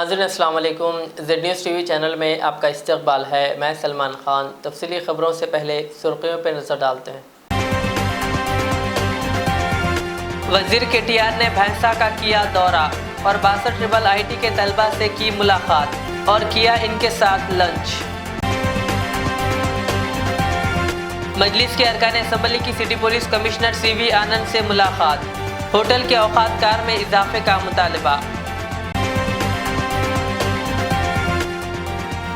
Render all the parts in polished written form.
नाज़रीन अस्सलाम वालेकुम। ज़ेड न्यूज़ टीवी चैनल में आपका इस्तकबाल है। मैं सलमान खान। तफसीली ख़बरों से पहले सुर्खियों पर नज़र डालते हैं। वज़ीर KTR ने भैंसा का किया दौरा और 62 IT के तलबा से की मुलाकात और किया इनके साथ लंच। मजलिस के अरकान असम्बली की सिटी पुलिस कमिश्नर CV आनंद से मुलाकात। होटल के औकात कार में इजाफे का मुतालबा।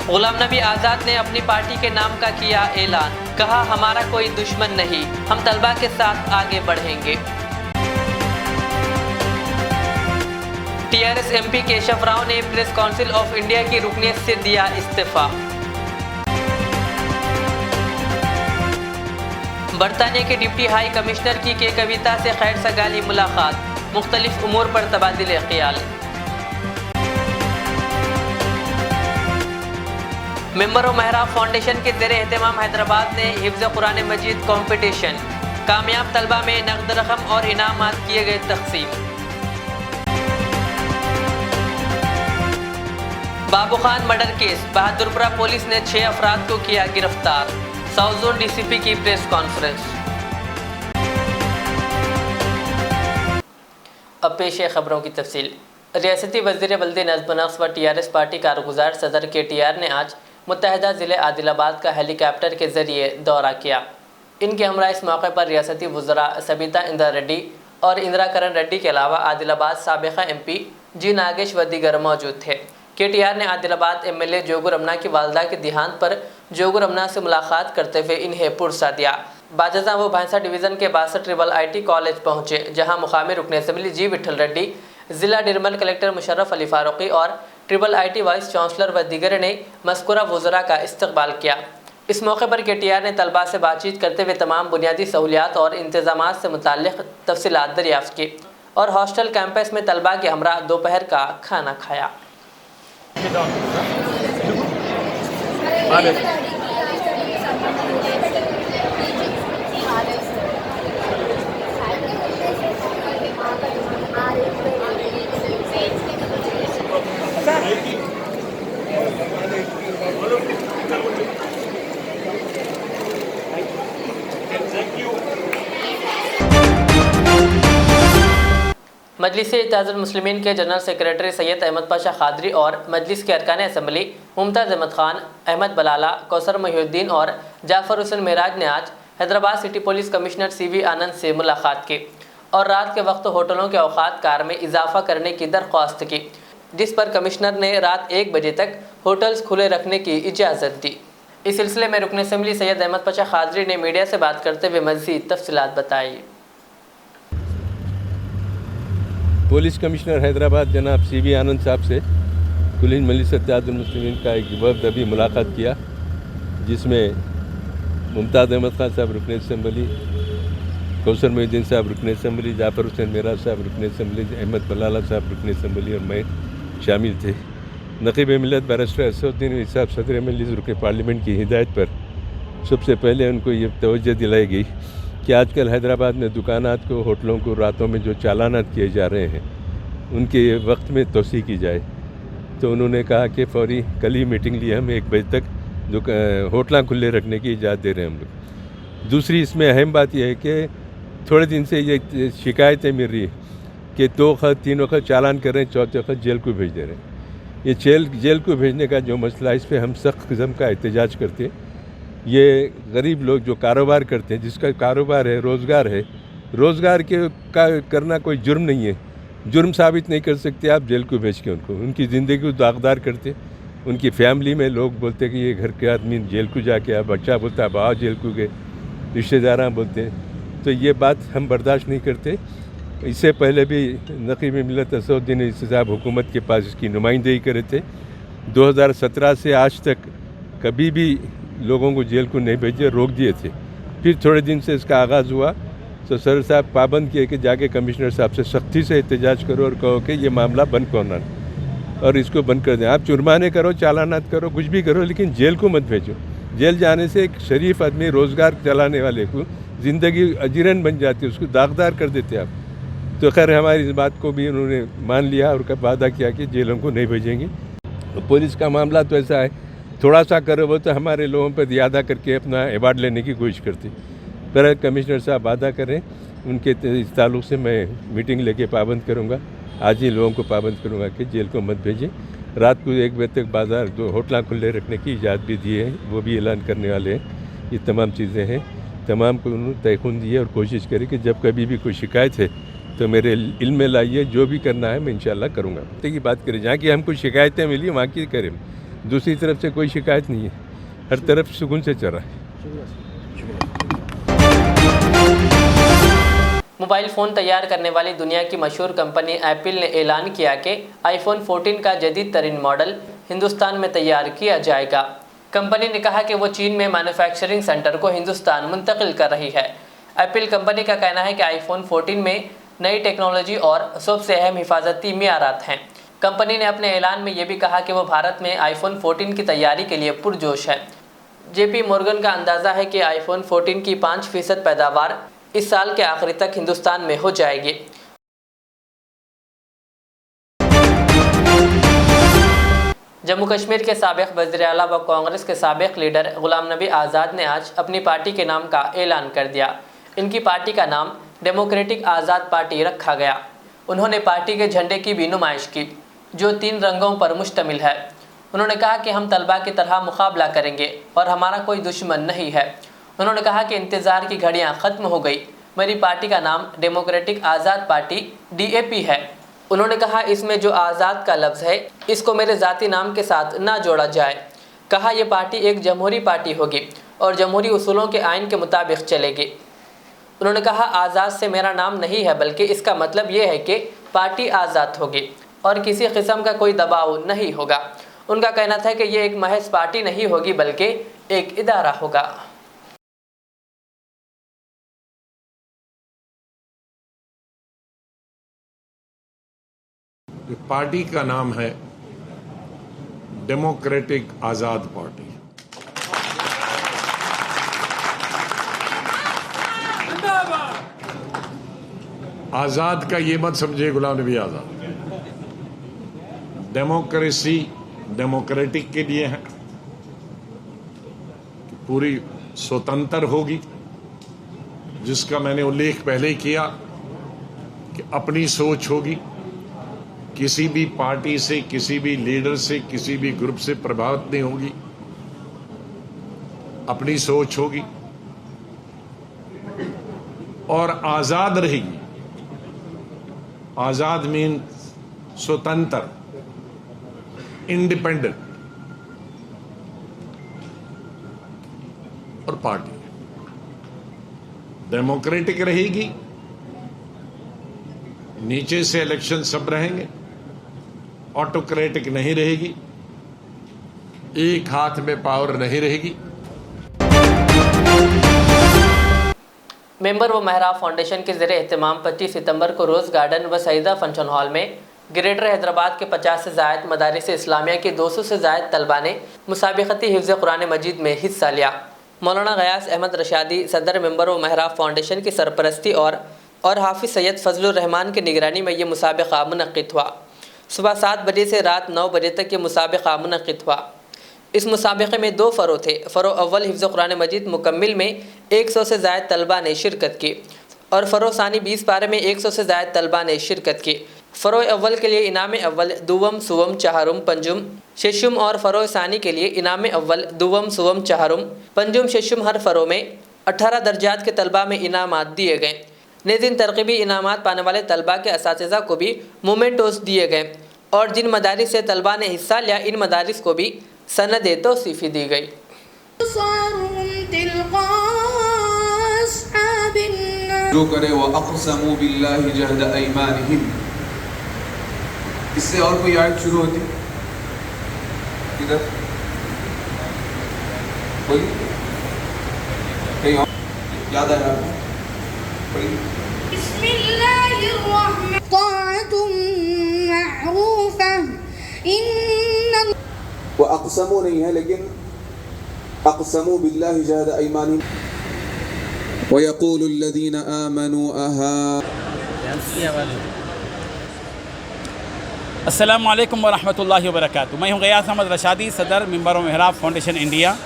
गुलाम नबी आज़ाद ने अपनी पार्टी के नाम का किया ऐलान, कहा हमारा कोई दुश्मन नहीं, हम तलबा के साथ आगे बढ़ेंगे। TRS MP केशव राव ने प्रेस काउंसिल ऑफ इंडिया की रुकनीत से दिया इस्तीफा। बरतानिया के डिप्टी हाई कमिश्नर की के कविता से खैर सगाली मुलाकात, मुख्तलिफ उमूर पर तबादिले ख्याल। मेंबर ऑफ महराब फाउंडेशन के ज़ेरे एहतमाम हैदराबाद ने हिफ्ज़ कुरान मजीद कंपटीशन, कामयाब तलबा में नकद रकम और इनामात किए गए तकसीम। Babu Khan murder case, Bahadurpura police ने 6 अफराद को किया गिरफ्तार। साउथ जोन DCP की प्रेस कॉन्फ्रेंस। अब पेश है खबरों की तफसील। रियासती वज़ीर बल्दी नज़्म नक्श व TRS पार्टी कारगुजार सदर KTR ने आज मुत्तहिदा ज़िले आदिलाबाद का हेलीकॉप्टर के ज़रिए दौरा किया। इनके हमरा इस मौके पर रियासती वज़रा सबिता इंदिरा रेड्डी और इंदिरा करण रेड्डी के अलावा आदिलाबाद साबिक़ा MP G नागेश व दीगर मौजूद थे। KTR ने आदिलाबाद MLA जोगू रमना की वालदा के देहांत पर जोगू रमना से मुलाकात करते हुए इन्हें पुरसा दिया। बाजज़ा वो भैंसा डिवीज़न के 62 IT कॉलेज पहुँचे, जहाँ मुकामी रुकन असम्बली G विठल रेड्डी, ज़िला निर्मल कलेक्टर मुशर्रफ अली फारूकी और IT वाइस चांसलर व दीगर ने मज़कूरा वज़रा का इस्तकबाल किया। इस मौके पर KTR ने तलबा से बातचीत करते हुए तमाम बुनियादी सहूलियात और इंतज़ामात से मुताल्लिक़ तफसीलात दरियाफ़्त की और हॉस्टल कैंपस में तलबा के हमरा दोपहर का खाना खाया। मजलिस इत्तेहादुल मुस्लिमीन के जनरल सेक्रेटरी सैयद अहमद पाशा खादरी और मजलिस के अरकान असम्बली मुमताज़ अहमद खान, अहमद बलाला, कौसर मोहिउद्दीन और जाफ़र हुसैन मेराज ने आज Hyderabad city police commissioner CV आनंद से मुलाकात की और रात के वक्त होटलों के औकात कार में इजाफा करने की दरख्वास्त की, जिस पर कमिश्नर ने रात 1 बजे तक होटल्स खुले रखने की इजाज़त दी। इस सिलसिले में रुकन असम्बली सैयद अहमद पाशा खादरी ने मीडिया से बात करते हुए मज़ीद तफसीलात बताई। पुलिस कमिश्नर हैदराबाद जनाब CV आनंद साहब से कुलीन मजलिस इत्तेहादुल मुस्लिमीन का एक वर्द अभी मुलाकात किया, जिसमें मुमताज़ अहमद खान साहब रुकन असम्बली, कौसर मोहिउद्दीन साहब रुकन असम्बली, जाफ़र हुसैन मेराज साहब रुकन असम्बली, अहमद बलाला साहब रुकन असम्बली और मैं शामिल थे। नक़ीब मिल्लत बैरिस्टर असदुद्दीन साहब सदर मजलिस रुकन पार्लियामेंट की हिदायत पर सबसे पहले उनको ये तवज्जो दिलाई गई कि आजकल हैदराबाद में दुकानात को, होटलों को रातों में जो चालानात किए जा रहे हैं उनके वक्त में तोसी की जाए। तो उन्होंने कहा कि फौरी कल ही मीटिंग ली, हम 1 बजे तक होटल खुले रखने की इजाज़त दे रहे हैं हम लोग। दूसरी इसमें अहम बात यह है कि थोड़े दिन से ये शिकायतें मिल रही है कि 2 वक्त 3 वक्त चालान कर रहे हैं, 4थे वक्त जेल को भेज दे रहे हैं। ये जेल को भेजने का जो मसला है, इस पर हम सख्त किस्म का एहतजाज करते हैं। ये गरीब लोग जो कारोबार करते हैं, जिसका कारोबार है, रोज़गार का करना कोई जुर्म नहीं है। जुर्म साबित नहीं कर सकते आप जेल को भेज के उनको, उनकी ज़िंदगी को दागदार करते। उनकी फैमिली में लोग बोलते कि ये घर के आदमी जेल को जाके आ, बच्चा बोलता है बाबा जेल को गए, रिश्तेदार बोलते हैं। तो ये बात हम बर्दाश्त नहीं करते। इससे पहले भी नक़ीब मिल्लत असदुद्दीन साहब हुकूमत के पास इसकी नुमाइंदगी करे थे। 2017 से आज तक कभी भी लोगों को जेल को नहीं भेजे, रोक दिए थे। फिर थोड़े दिन से इसका आगाज़ हुआ तो सर साहब पाबंद किए कि जाके कमिश्नर साहब से सख्ती से एहतजाज करो और कहो कि ये मामला बंद करना और इसको बंद कर दें। आप जुर्माने करो, चालानात करो, कुछ भी करो, लेकिन जेल को मत भेजो। जेल जाने से एक शरीफ आदमी, रोज़गार चलाने वाले को ज़िंदगी अजीरन बन जाती है, उसको दागदार कर देते आप। तो खैर हमारी इस बात को भी उन्होंने मान लिया और वादा किया कि जेलों को नहीं भेजेंगे। तो पुलिस का मामला तो ऐसा है, थोड़ा सा करो वो तो हमारे लोगों पर ज़्यादा करके अपना अवार्ड लेने की कोशिश करती। पर कमिश्नर साहब वादा करें, उनके इस ताल्लुक से मैं मीटिंग लेके पाबंद करूँगा, आज ही लोगों को पाबंद करूँगा कि जेल को मत भेजें। रात को 1 बजे तक बाज़ार 2 होटल खुले रखने की इजाज़त भी दी है, वो भी ऐलान करने वाले हैं। ये तमाम चीज़ें हैं, तमाम को उन्होंने तयखुन दी है और कोशिश करें कि जब कभी भी कोई शिकायत है तो मेरे इल्म में लाइए, जो भी करना है मैं इंशाल्लाह करूँगा। तो की बात करें, जहाँ की हमको शिकायतें मिली वहाँ की करें, दूसरी तरफ से कोई शिकायत नहीं है, हर तरफ सुकून से चल रहा है। मोबाइल फ़ोन तैयार करने वाली दुनिया की मशहूर कंपनी एप्पल ने ऐलान किया कि आईफोन 14 का जदीद तरीन मॉडल हिंदुस्तान में तैयार किया जाएगा। कंपनी ने कहा कि वो चीन में मैन्युफैक्चरिंग सेंटर को हिंदुस्तान मुंतकिल कर रही है। एप्पल कंपनी का कहना है कि आईफोन 14 में नई टेक्नोलॉजी और सबसे अहम हिफाजती मियारात हैं। कंपनी ने अपने ऐलान में ये भी कहा कि वो भारत में आईफोन 14 की तैयारी के लिए पुरजोश है। JP Morgan का अंदाज़ा है कि आईफोन 14 की 5% पैदावार इस साल के आखिरी तक हिंदुस्तान में हो जाएगी। जम्मू कश्मीर के साबिक़ वज़ीर आला व कांग्रेस के साबिक़ लीडर गुलाम नबी आज़ाद ने आज अपनी पार्टी के नाम का ऐलान कर दिया। इनकी पार्टी का नाम डेमोक्रेटिक आज़ाद पार्टी रखा गया। उन्होंने पार्टी के झंडे की भी नुमाइश की, जो 3 रंगों पर मुश्तमिल है। उन्होंने कहा कि हम तलबा की तरह मुकाबला करेंगे और हमारा कोई दुश्मन नहीं है। उन्होंने कहा कि इंतज़ार की घड़ियां ख़त्म हो गई। मेरी पार्टी का नाम डेमोक्रेटिक आज़ाद पार्टी DAP है। उन्होंने कहा इसमें जो आज़ाद का लफ्ज़ है इसको मेरे ज़ाती नाम के साथ ना जोड़ा जाए। कहा यह पार्टी एक जमहूरी पार्टी होगी और जमहूरी उसूलों के आइन के मुताबिक चलेगी। उन्होंने कहा आज़ाद से मेरा नाम नहीं है, बल्कि इसका मतलब ये है कि पार्टी आज़ाद होगी और किसी किस्म का कोई दबाव नहीं होगा। उनका कहना था कि ये एक महज पार्टी नहीं होगी बल्कि एक इदारा होगा। पार्टी का नाम है डेमोक्रेटिक आजाद पार्टी। आजाद का ये मत समझे गुलाम नबी आजाद, डेमोक्रेसी डेमोक्रेटिक के लिए है, पूरी स्वतंत्र होगी, जिसका मैंने उल्लेख पहले किया कि अपनी सोच होगी, किसी भी पार्टी से, किसी भी लीडर से, किसी भी ग्रुप से प्रभावित नहीं होगी, अपनी सोच होगी और आजाद रहेगी। आजाद मीन स्वतंत्र, इंडिपेंडेंट। और पार्टी डेमोक्रेटिक रहेगी, नीचे से इलेक्शन सब रहेंगे, ऑटोक्रेटिक नहीं रहेगी, एक हाथ में पावर नहीं रहेगी। मेंबर व मेहराब फाउंडेशन के ज़रिए एहतमाम 25 सितंबर को रोज़ गार्डन व सईदा फंक्शन हॉल में ग्रेटर हैदराबाद के 50 से ज़ायद मदारिस इस्लामिया के 200 से ज़ायद तलबा ने मुसाबिक़ती हिफ्ज़ कुरान मजीद में हिस्सा लिया। मौलाना गयास अहमद रशादी सदर मेंबर व मेहराब फाउंडेशन की सरपरस्ती और हाफिज़ सैयद फजलुर रहमान की निगरानी में ये मुसाबिक़ा मुनक़्क़िद हुआ। सुबह 7 बजे से रात 9 बजे तक ये मुसाबिक़ा मुनक़्क़िद हुआ। इस मुसाबिक़े में 2 फ़रो थे। फ़रो अव्वल हिफ्ज़ कुरान मजीद मुकम्मिल में 100 से ज़ायद तलबा ने शिरकत की और फ़रो सानी 20 पारे में 100 से ज़ायद तलबा ने शिरकत की। फ़रो अव्वल के लिए इनाम अव्वल दुवम सुवम चहारुम पंजुम शेशुम और फ़रो सानी के लिए इनाम अव्वल दुवम सुवम चहारुम पंजुम शेशुम हर फ़रो में 18 दर्जात के तलबा में इनामात दिए गए। नेज़िन तरक़ीबी इनामात पाने वाले तलबा के असातिज़ा को भी मोमेंटोस दिए गए और जिन मदारिस से तलबा ने हिस्सा लिया इन मदारिस को भी सनद तौसीफ़ी दी गई। जो करे वो अक़समू बिल्लाहि जहद ऐमानिहिम, इससे और कोई आयत शुरू होती इधर बोलिए, कहीं और याद आया आपको? बिस्मिल्लाहिर्रहमान ताअतुम मअरूफा इन्ना वो अक़समू नहीं है, लेकिन अक़समू बिल्लाहि जहद ऐमानिहिम वयक़ूलुल्लज़ीना आमनू अस्सलामु अलैकुम वरहमतुल्लाहि वबरकातुहू। मैं हूँ गयास अहमद रशादी, सदर मिंबर व मेहराब फाउंडेशन इंडिया।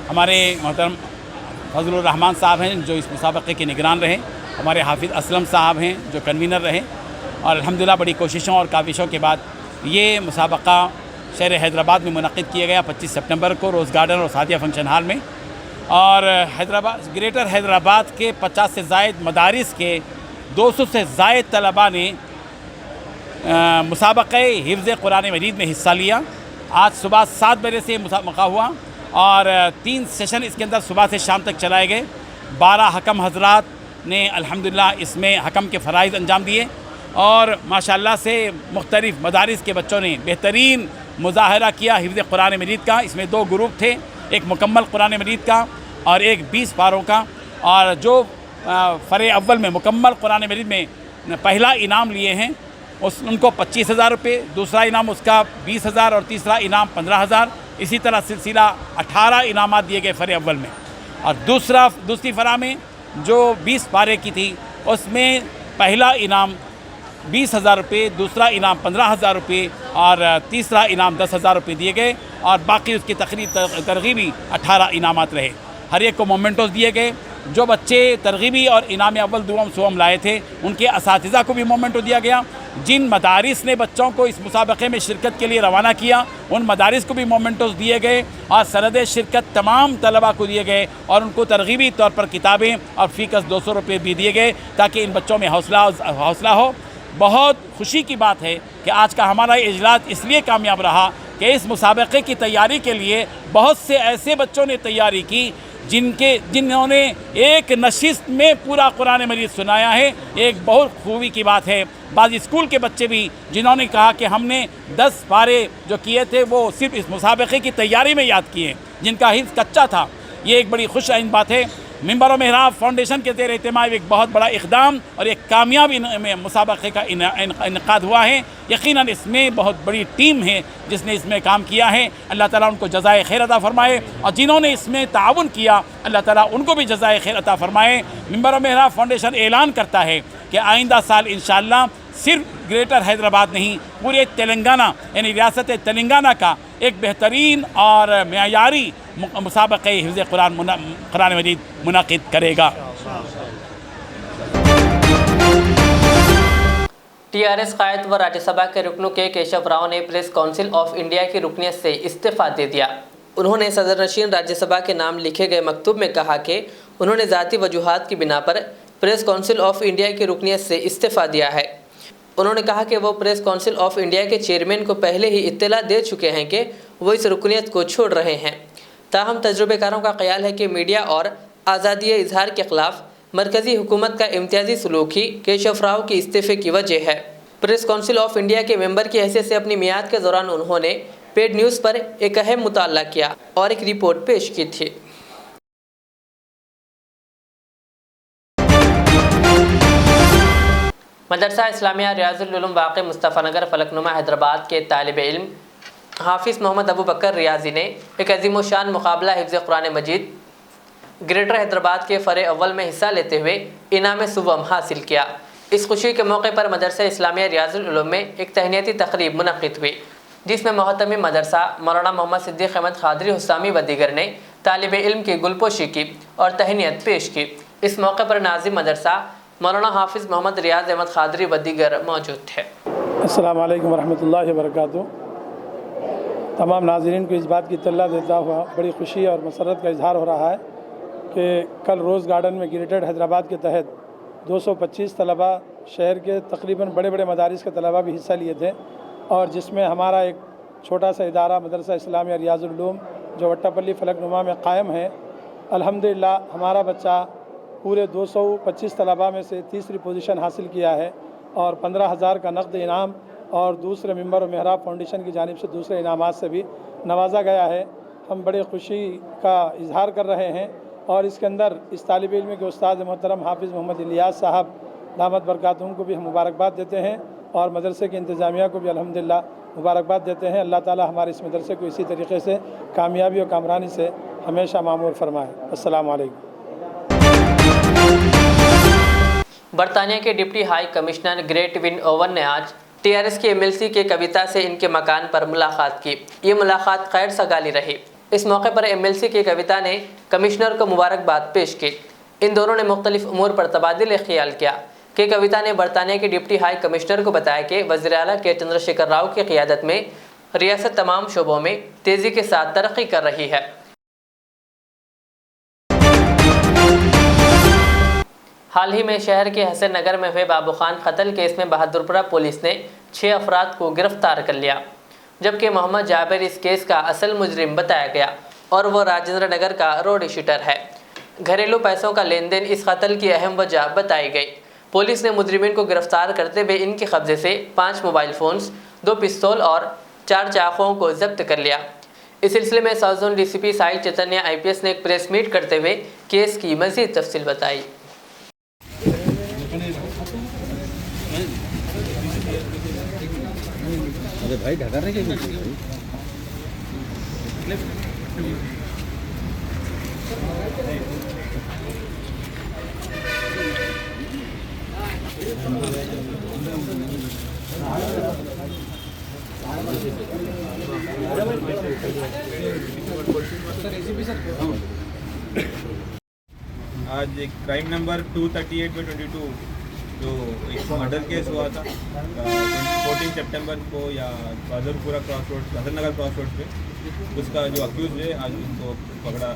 हमारे मोहतरम फजलुर रहमान साहब हैं जो इस मुसाबक़े के निगरान रहे, हमारे हाफिज़ असलम साहब हैं जो कन्वीनर रहे, और अल्हम्दुलिल्लाह बड़ी कोशिशों और काविशों के बाद ये मुसाबक़ा शहर हैदराबाद में मुनक़िद किया गया 25 सितंबर को रोज़ गार्डन और सादिया फंक्शन हॉल में। और हैदराबाद ग्रेटर हैदराबाद के 50 से ज़ायद मदारिस के 200 से ज़ायद तलबा ने मुसाबक़े हिफ्ज़ कुरान मजीद में हिस्सा लिया। आज सुबह 7 बजे से मुसाबक़ा हुआ और 3 सेशन इसके अंदर सुबह से शाम तक चलाए गए। 12 हकम हजरात ने अल्हम्दुलिल्लाह इसमें हकम के फ़राइज़ अंजाम दिए और माशाअल्लाह से मुख्तलिफ़ मदारिस के बच्चों ने बेहतरीन मुज़ाहरा किया हिफ्ज़ कुरान मजीद का। इसमें 2 ग्रुप थे, एक मुकम्मल कुरान मजीद का और एक 20 पारों का। और जो फ़रे अव्वल में मुकम्मल कुरान मजीद में पहला इनाम लिए हैं उनको 25,000 रुपये, दूसरा इनाम उसका 20,000 और तीसरा इनाम 15,000। इसी तरह सिलसिला 18 इनामात दिए गए फ़रे अव्वल में। और दूसरी फ़रा में जो 20 पारे की थी उसमें पहला इनाम 20,000 रुपये, दूसरा इनाम 15,000 रुपये और तीसरा इनाम 10,000 रुपये दिए गए और बाकी उसकी तरगीबी 18 इनामात रहे। हर एक को मोमेंटोस दिए गए। जो बच्चे तरगीबी और इनाम अव्वल दुआम सुवम लाए थे उनके असातिज़ा को भी मोमेंटो दिया गया। जिन मदारिस ने बच्चों को इस मुसाबक़े में शिरकत के लिए रवाना किया उन मदारिस को भी मोमेंटोस दिए गए और सनद शिरकत तमाम तलबा को दिए गए और उनको तरगीबी तौर पर किताबें और फ़ीकस 200 रुपये भी दिए गए ताकि इन बच्चों में हौसला हो। बहुत खुशी की बात है कि आज का हमारा इजलास इसलिए कामयाब रहा कि इस मुसाबक़े की तैयारी के लिए बहुत से ऐसे बच्चों ने तैयारी की जिन्होंने एक नशिस्त में पूरा कुरान मजीद सुनाया है। एक बहुत खूबी की बात है, बाज़ स्कूल के बच्चे भी जिन्होंने कहा कि हमने 10 पारे जो किए थे वो सिर्फ इस मुसाबक़े की तैयारी में याद किए, जिनका हिफ्ज़ कच्चा था। ये एक बड़ी खुश आइन बात है। मिंबर व मेहराब फाउंडेशन के ज़ेर एहतमाम एक बहुत बड़ा इक़दाम और एक कामयाब मुसाबक़े का इनक़ाद हुआ है। यकीनन इसमें बहुत बड़ी टीम है जिसने इसमें काम किया है। अल्लाह ताला उनको जज़ाए खैर अता फ़रमाए और जिन्होंने इसमें ताउन किया अल्लाह ताला उनको भी जज़ाए खैर अता फ़रमाए। मिंबर व मेहराब फाउंडेशन ऐलान करता है कि आइंदा साल इंशाअल्लाह सिर्फ ग्रेटर हैदराबाद नहीं पूरे तेलंगाना यानी रियासत तेलंगाना का एक बेहतरीन और मेयारी मुसाबक़े हिफ्ज़ कुरान मजीद मुनक़िद करेगा। टीआरएस कायद व राज्यसभा के रुकनों के केशव राव ने प्रेस काउंसिल ऑफ इंडिया की रुकनियत से इस्तीफ़ा दे दिया। उन्होंने सदर नशीन राज्यसभा के नाम लिखे गए मकतूब में कहा कि उन्होंने ज़ाती वजूहात की बिना पर प्रेस काउंसिल ऑफ इंडिया की रुकनियत से इस्तीफ़ा दिया है। उन्होंने कहा कि वो प्रेस काउंसिल ऑफ इंडिया के चेयरमैन को पहले ही इत्तला दे चुके हैं कि वो इस रुकनियत को छोड़ रहे हैं। ताहम तजुर्बेकारों का ख्याल है कि मीडिया और आज़ादी इजहार के ख़िलाफ़ मरकज़ी हुकूमत का इम्तियाजी सलूक ही केशव राव के इस्तीफ़े की वजह है। प्रेस काउंसिल ऑफ इंडिया के मेंबर की हैसियत से अपनी मियाद के दौरान उन्होंने पेड न्यूज़ पर एक अहम मुताला किया और एक रिपोर्ट पेश की थी। मदरसा इस्लामिया रियाजुल उलूम वाक़ मुस्तफ़ा नगर फलकनुमा हैदराबाद के तालिब इल्म हाफिज़ मोहम्मद अबू बकर रियाजी ने एक अज़ीम शान मुकाबला हिफ्ज़ कुरान मजीद ग्रेटर हैदराबाद के फ़रे अव्वल में हिस्सा लेते हुए इनाम सुवम हासिल किया। इस खुशी के मौके पर मदरसा इस्लामिया रियाजुल उलूम में एक तहनीती तक़रीब मुनक़्क़िद हुई जिसमें मोहतमिम मदरसा मौलाना मोहम्मद सिद्दीक़ अहमद क़ादरी हुस्सामी व दीगर ने तालिब इल्म की गुलपोशी की और तहनीत पेश की। इस मौके पर नाज़िम मदरसा मौलाना हाफिज़ मोहम्मद रियाज अहमद क़ादरी व दीगर मौजूद थे। अस्सलामु अलैकुम वरहमतुल्लाहि वबरकातुहू। तमाम नाज़रीन को इस बात की इत्तला देता हुआ बड़ी खुशी और मसरत का इजहार हो रहा है कि कल रोज़ गार्डन में ग्रेटर हैदराबाद के तहत 225 तलबा शहर के तकरीबन बड़े बड़े मदारिस के तलबा भी हिस्सा लिए थे और जिसमें हमारा एक छोटा सा इदारा मदरसा इस्लामिया रियाजुल उलूम जो वट्टापल्ली फलकनुमा में कायम है, अल्हम्दुलिल्लाह हमारा बच्चा पूरे 225 तलबा में से तीसरी पोजीशन हासिल किया है और 15,000 का नक़द इनाम और दूसरे मिंबर व मेहराब फाउंडेशन की जानिब से दूसरे इनामात से भी नवाजा गया है। हम बड़े खुशी का इजहार कर रहे हैं और इसके अंदर इस तालिब इल्म के उस्ताद मोहतरम हाफिज़ मोहम्मद इलियास साहब दामत बरकातुहुम को भी हम मुबारकबाद देते हैं और मदरसे की इंतज़ामिया को भी अल्हम्दुलिल्लाह मुबारकबाद देते हैं। अल्लाह ताला हमारे इस मदरसे को इसी तरीके से कामयाबी और कामरानी से हमेशा मामूर फरमाए। अस्सलामु अलैकुम। बरतानिया के deputy high commissioner great win oven ने आज टीआरएस की एमएलसी के कविता से इनके मकान पर मुलाकात की। ये मुलाकात खैर सगाली रही। इस मौके पर एमएलसी की कविता ने कमिश्नर को मुबारकबाद पेश की। इन दोनों ने मुख्तलिफ उमूर पर तबादिल ख्याल किया कि कविता ने बरतानिया के डिप्टी हाई कमिश्नर को बताया कि वज़ीर आला के चंद्रशेखर राव की क़ियादत में रियासत तमाम शोबों में तेज़ी के साथ तरक्की कर रही है। हाल ही में शहर के हसन नगर में हुए बाबू खान कत्ल केस में बहादुरपुरा पुलिस ने 6 अफराद को गिरफ्तार कर लिया, जबकि मोहम्मद जाबिर इस केस का असल मुजरिम बताया गया और वो राजेंद्र नगर का रोड शूटर है। घरेलू पैसों का लेन देन इस कत्ल की अहम वजह बताई गई। पुलिस ने मुजरिमीन को गिरफ्तार करते हुए इनके कब्जे से 5 मोबाइल फ़ोन्स, 2 पिस्तौल और 4 चाकुओं को जब्त कर लिया। इस सिलसिले में साउथ जोन डीसीपी साहिल चैतन्य IPS ने एक प्रेस मीट करते हुए केस की मज़ीद तफसील बताई। अरे भाई ढका रहे क्या? आज एक क्राइम नंबर 238/22 जो एक मर्डर केस हुआ था 14 सितंबर को या Bahadurpura cross road, Hasannagar cross road पे, उसका जो अक्यूज है आज उनको पकड़ा,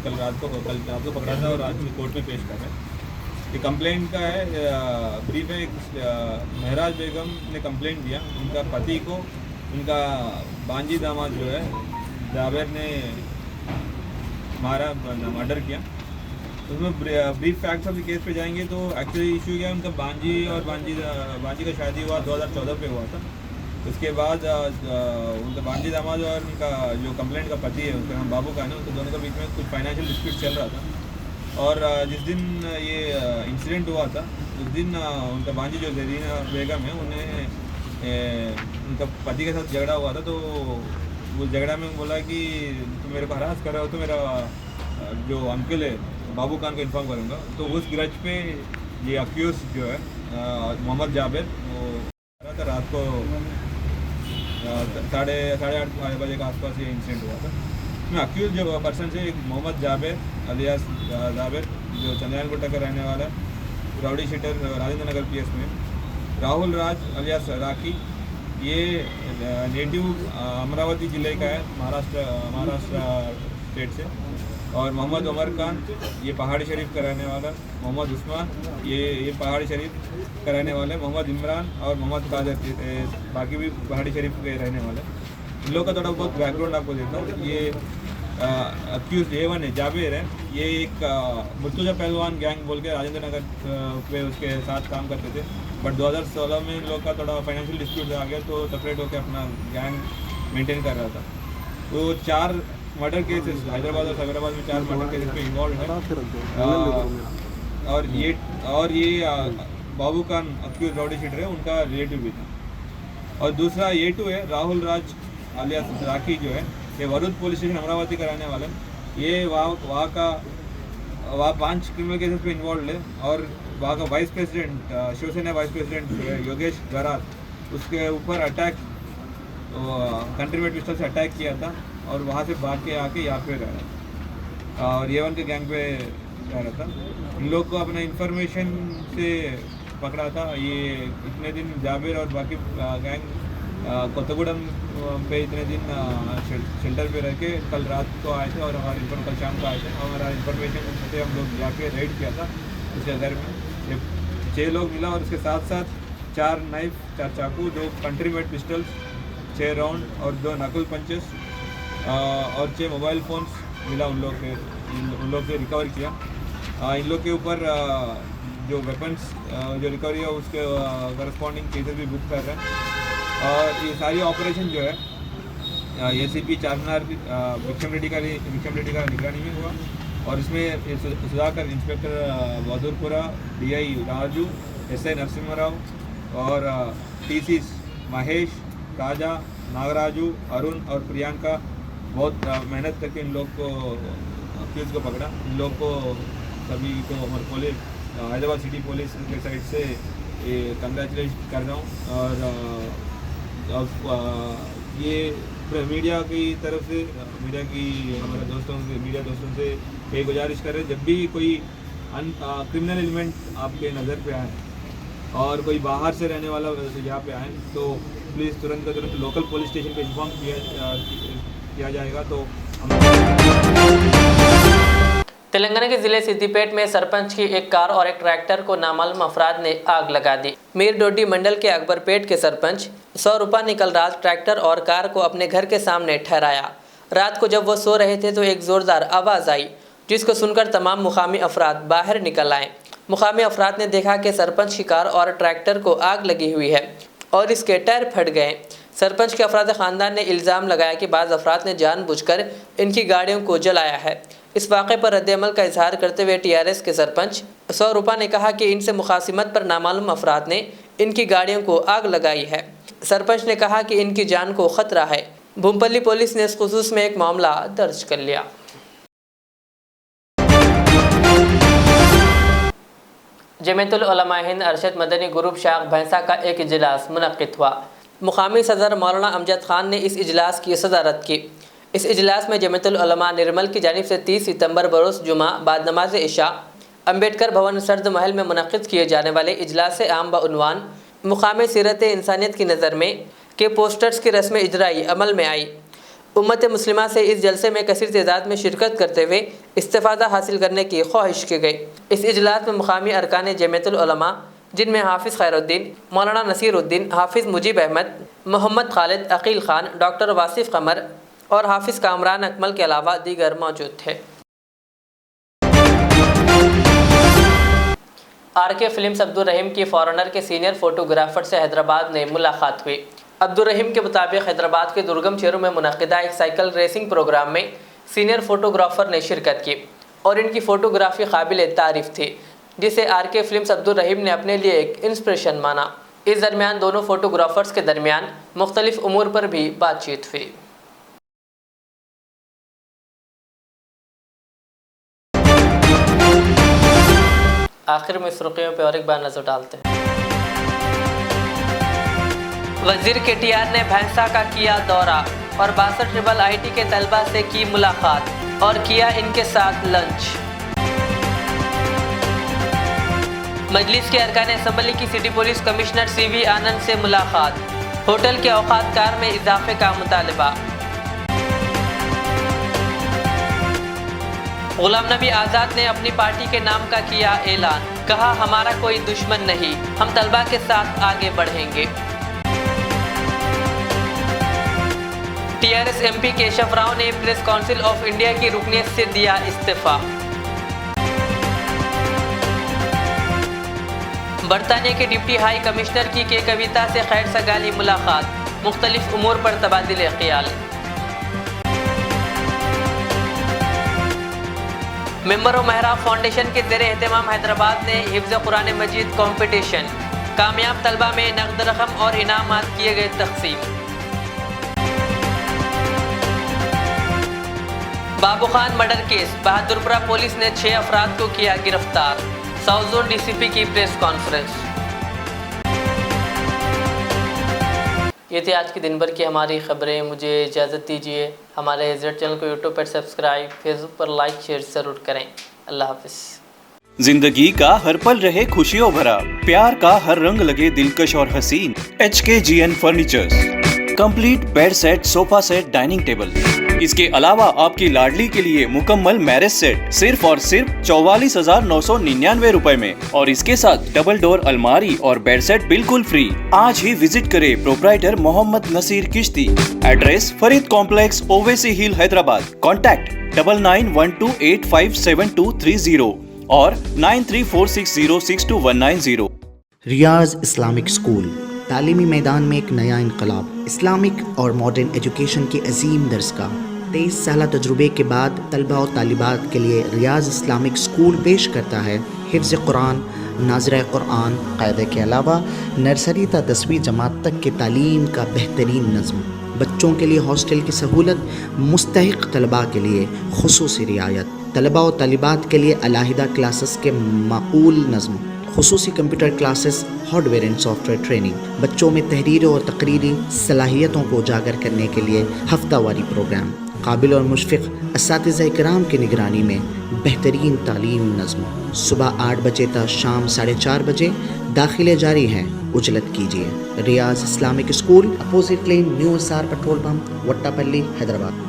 कल रात को पकड़ा था और आज कोर्ट में पेश कर रहे हैं। ये कंप्लेंट का है, ब्रीफ है। महराज बेगम ने कंप्लेंट दिया, उनका पति को उनका बांजी दामाद जो है जाबिर ने मारा, मर्डर किया। उसमें brief facts of the case पे जाएंगे तो एक्चुअली इशू क्या है, उनका बांजी का शादी हुआ 2014 पे हुआ था। उसके बाद उनका बांजी दामाद और उनका जो कंप्लेंट का पति है, उसका नाम बाबू खान है, उनके दोनों के बीच में कुछ फाइनेंशियल डिस्प्यूट चल रहा था। और जिस दिन ये इंसिडेंट हुआ था उस दिन उनका बांजी जो जरीना बेगम है, उन्हें उनका पति के साथ झगड़ा हुआ था। तो वो झगड़ा में बोला कि तुम मेरे को हरास कर रहे हो, तो मेरा जो अंकल है बाबू खान को इन्फॉर्म करूँगा। तो उस ग्रज पे ये अक्यूज जो है मोहम्मद जाबिर, वो रहा था रात को 8:30 बजे के आसपास ये इंसिडेंट हुआ था। इसमें अक्यूज जो पर्सन है, एक मोहम्मद जाबिर अलियास जाबिर जो चंद्रयान गुट्टा का रहने वाला है, rowdy sheeter Rajendra Nagar PS में। राहुल राज अलियास राखी, ये नेटिव अमरावती ज़िले का है, महाराष्ट्र स्टेट से। और मोहम्मद उमर खान, ये पहाड़ी शरीफ का रहने वाला। मोहम्मद उस्मान, ये पहाड़ी शरीफ का रहने वाले। मोहम्मद इमरान और मोहम्मद कादर, बाकी भी पहाड़ी शरीफ के रहने वाले। इन लोगों का थोड़ा बहुत बैकग्राउंड आपको देता हूँ। ये अक्यूज A1 है, जाबिर है। ये एक मुर्तुजा पहलवान गैंग बोल के राजेंद्र नगर पे उसके साथ काम करते थे, बट 2016 में इन लोग का थोड़ा फाइनेंशियल डिस्प्यूट आ गया तो सेपरेट होकर अपना गैंग मेंटेन कर रहा था। तो 4 मर्डर केसेस हैदराबाद और साइबराबाद में 4 मर्डर केसेस में इन्वॉल्व है। और ये बाबू खान अक्यूज राउडी शीटर है, उनका रिलेटिव भी था। और दूसरा A2 है, राहुल राज अलियास राखी जो है, ये वरुद पुलिस स्टेशन अमरावती का रहने वाला है। ये वहाँ 5 क्रिमिनल केसेस पे इन्वॉल्व है। और वहाँ का vice president, Shiv Sena vice president Yogesh Garat, उसके ऊपर अटैक, कंट्री में पिस्टल से अटैक किया था और वहाँ से भाग के आके यहाँ पे रह रहा था और A1 के गैंग पे रह रहा था। इन लोग को अपना इंफॉर्मेशन से पकड़ा था। ये इतने दिन जाबिर और बाकी गैंग कोत्तगुडम पे इतने दिन शेल्टर पे रह के कल रात को आए थे और कल शाम को आए थे। हमारा इंफॉर्मेशन से हम लोग जाके रेड किया था उसके घर में। ये 6 लोग मिला और उसके साथ साथ 4 नाइफ, 4 चाकू, 2 कंट्री मेड पिस्टल्स, 6 राउंड और 2 नकल पंचेस और 6 मोबाइल फ़ोन्स मिला उन लोग से रिकवर किया। इन लोग के ऊपर जो वेपन्स जो रिकवरी है उसके करस्पॉन्डिंग केसेस भी बुक कर रहे हैं। और ये सारी ऑपरेशन जो है ACP चारमीनार विक्रम रेड्डी का निगरानी में हुआ और इसमें Sudhakar, inspector Bahadurpura, DI Raju, SI Narasimha Rao और TCs महेश, राजा, नागराजू, अरुण और प्रियंका बहुत मेहनत करके इन लोग को अक्यूज को पकड़ा। इन लोग को सभी को अमरकोले हैदराबाद सिटी पुलिस के साइड से ये कंग्रेचुलेट कर रहा हूँ। और अब ये मीडिया की तरफ से हमारे मीडिया दोस्तों से ये गुजारिश कर रहे हैं, जब भी कोई क्रिमिनल एलिमेंट आपके नज़र पे आए और कोई बाहर से रहने वाला यहाँ पे आए तो प्लीज़ तुरंत का तुरंत लोकल पुलिस स्टेशन पे इन्फॉर्म किया जाएगा। तो तेलंगाना के जिले सिद्दीपेट में सरपंच की एक कार और एक ट्रैक्टर को नामालूम अफराद ने आग लगा दी। मीर डोडी मंडल के अकबरपेट के सरपंच सौरूपा ने कल रात ट्रैक्टर और कार को अपने घर के सामने ठहराया। रात को जब वो सो रहे थे तो एक जोरदार आवाज़ आई, जिसको सुनकर तमाम मुकामी अफराद बाहर निकल आए। मुकामी अफराद ने देखा कि सरपंच की कार और ट्रैक्टर को आग लगी हुई है और इसके टायर फट गए। सरपंच के अफराद ख़ानदान ने इल्ज़ाम लगाया कि बाज़ अफराद ने जानबूझकर इनकी गाड़ियों को जलाया है। इस वाक़े पर रद्द-ए-अमल का इजहार करते हुए टीआरएस के सरपंच सौरूपा ने कहा कि इनसे मुखासिमत पर नामालूम अफराद ने इनकी गाड़ियों को आग लगाई है। सरपंच ने कहा कि इनकी जान को ख़तरा है। भूमपल्ली पुलिस ने इस खुसूस में एक मामला दर्ज कर लिया। जमीयतुल उलमा हिंद अरशद मदनी ग्रुप शाख भैंसा का एक इजलास मुनक़्क़िद हुआ। मुकामी सदर मौलाना अमजद खान ने इस इजलास की सदारत की। इस इजलास में जमीयतुल उलमा निर्मल की जानिब से 30 सितंबर बरोज़ जुमा बाद नमाज इशा अम्बेडकर भवन सर्द महल में मुनक़्क़िद किए जाने वाले इजलास आम बउनवान मुकामी सीरत इंसानियत की नज़र में के पोस्टर्स की रस्म इजराई अमल में आई। उम्मत मुस्लिमा से इस जलसे में कसीर तादाद में शिरकत करते हुए इस्तिफ़ादा हासिल करने की ख्वाहिश की गई। इस इजलास में मुकामी अरकान जमीयतुल उलमा जिनमें हाफिज़ खैरुद्दीन, मौलाना नसीरुद्दीन, हाफिज़ मुजीब अहमद, मोहम्मद खालिद, अकील खान, डॉक्टर वासिफ़ कमर और हाफिज़ कामरान अकमल के अलावा दीगर मौजूद थे। आरके फिल्म्स अब्दुल रहीम की फॉरेनर के सीनियर फोटोग्राफर से हैदराबाद में मुलाकात हुई। अब्दुल रहीम के मुताबिक हैदराबाद के दुर्गम शहरों में मुनक़्क़िदा एक साइकिल रेसिंग प्रोग्राम में सीनियर फोटोग्राफर ने शिरकत की और इनकी फ़ोटोग्राफी काबिल तारीफ़ थी, जिसे आरके फिल्म्स अब्दुल रहीम ने अपने लिए एक इंस्पिरेशन माना। इस दरमियान दोनों फोटोग्राफर्स के दरमियान मुख्तलिफ उमूर पर भी बातचीत हुई। आखिर में सुर्खियों पर और एक बार नजर डालते हैं। वजीर केटीआर ने भैंसा का किया दौरा और 62 IIT के तलबा से की मुलाकात और किया इनके साथ लंच। मजलिस के अरकान असम्बली की सिटी पुलिस कमिश्नर CV आनंद से मुलाकात। होटल के औकात कार में इजाफे का मुतालबा। गुलाम नबी आज़ाद ने अपनी पार्टी के नाम का किया ऐलान, कहा हमारा कोई दुश्मन नहीं, हम तलबा के साथ आगे बढ़ेंगे। टीआरएस MP केशव राव ने प्रेस काउंसिल ऑफ इंडिया की रुकनीत से दिया इस्तीफा। बरतानिया के डिप्टी हाई कमिश्नर की के कविता से खैर सगाली मुलाकात, मुख्तलिफ उमूर पर तबादिले ख्याल। मेंबर ऑफ महराब फाउंडेशन के ज़ेरे एहतमाम हैदराबाद ने हिफ्ज़ कुरान मजीद कॉम्पिटिशन, कामयाब तलबा में नकद रकम और इनामात किए गए तकसीम। Babu Khan murder case, Bahadurpura police ने 6 अफराद को किया गिरफ्तार। साउथ जोन DCP की प्रेस कॉन्फ्रेंस। ये थी आज की दिन भर की हमारी खबरें। मुझे इजाज़त दीजिए। हमारे Z चैनल को यूट्यूब पर सब्सक्राइब, फेसबुक पर लाइक शेयर ज़रूर करें। अल्लाह हाफिज़। जिंदगी का हर पल रहे खुशियों भरा, प्यार का हर रंग लगे दिलकश और हसीन। HKGN furnitures, complete bed set, sofa set, dining table. इसके अलावा आपकी लाडली के लिए मुकम्मल मैरिज सेट सिर्फ और सिर्फ 44,999 रुपए में, और इसके साथ डबल डोर अलमारी और बेड सेट बिल्कुल फ्री। आज ही विजिट करें प्रोप्राइटर मोहम्मद नसीर किश्ती। एड्रेस फरीद कॉम्प्लेक्स, ओवैसी हिल, हैदराबाद। कॉन्टैक्ट 9912857230 और 9346062190। रियाज इस्लामिक स्कूल, तालीमी मैदान में एक नया इनकलाब। इस्लामिक और मॉडर्न एजुकेशन की अजीम दरसगाह। 23 साल तजुर्बे के बाद तलबा और तालिबात के लिए रियाज इस्लामिक स्कूल पेश करता है हिफ्ज़ कुरान, नाज़िरा कुरान क़ायदे के अलावा नर्सरी ता 10वीं जमात तक की तालीम का बेहतरीन नज़्म। बच्चों के लिए हॉस्टल की सहूलत, मुस्तहिक़ तलबा के लिए खुसूसी रियायत। तलबा और तालिबात के लिए अलहदा क्लासेस के माकूल नज़्म, खुसूसी computer classes, hardware and software training, बच्चों में तहरीरी और तकरीरी सलाहियतों को उजागर करने के लिए हफ्तावारी प्रोग्राम, काबिल और मुशफ़िक़ असातिज़ा इकराम की निगरानी में बेहतरीन तालीम नज़्म। सुबह 8 बजे तक शाम 4:30 बजे दाखिले जारी हैं, उजलत कीजिए। Riyaz Islamic school, opposite lane, new SR petrol pump, Vattepally, Hyderabad.